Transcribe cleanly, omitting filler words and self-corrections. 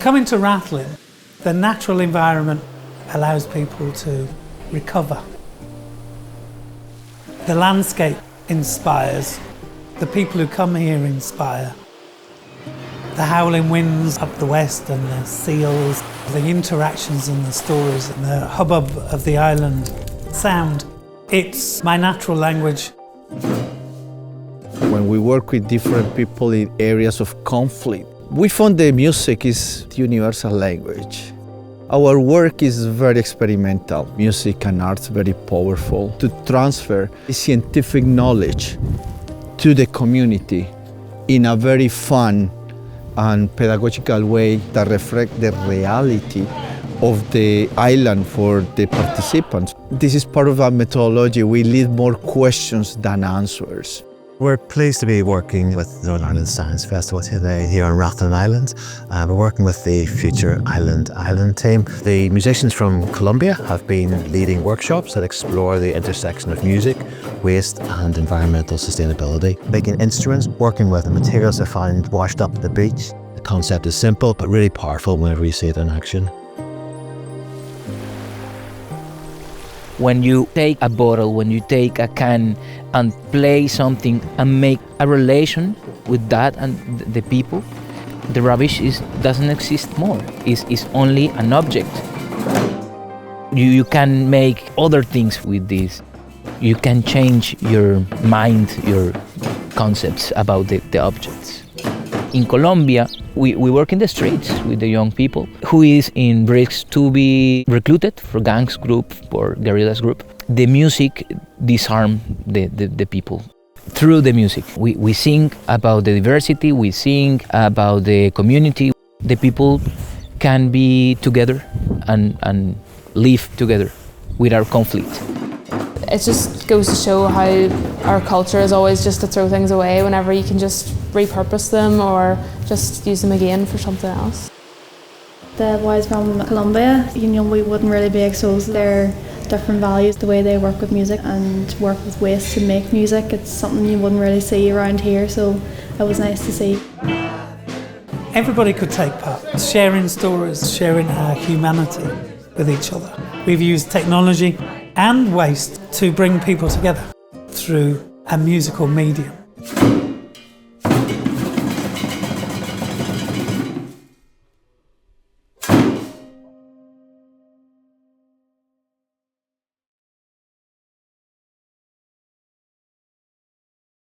Coming to Rathlin, the natural environment allows people to recover. The landscape inspires, the people who come here inspire. The howling winds up the west and the seals, the interactions and the stories and the hubbub of the island sound. It's my natural language. When we work with different people in areas of conflict, we found the music is the universal language. Our work is very experimental. Music and art's very powerful to transfer scientific knowledge to the community in a very fun and pedagogical way that reflect the reality of the island for the participants. This is part of our methodology. We leave more questions than answers. We're pleased to be working with the Northern Ireland Science Festival today here on Rathlin Island. We're working with the Future Island team. The musicians from Colombia have been leading workshops that explore the intersection of music, waste and environmental sustainability. Making instruments, working with the materials they find washed up at the beach. The concept is simple but really powerful whenever you see it in action. When you take a bottle, when you take a can and play something and make a relation with that and the people, the rubbish doesn't exist more. It's only an object. You can make other things with this. You can change your mind, your concepts about the objects. In Colombia, we work in the streets with the young people who is in risks to be recruited for gangs group or guerrillas group. The music disarm the people. Through the music, we sing about the diversity, we sing about the community. The people can be together and live together without conflict. It just goes to show how our culture is always just to throw things away whenever you can just repurpose them or just use them again for something else. The boys from Colombia, we wouldn't really be exposed to their different values, the way they work with music and work with waste to make music. It's something you wouldn't really see around here, so it was nice to see. Everybody could take part, sharing stories, sharing our humanity with each other. We've used technology and waste to bring people together through a musical medium.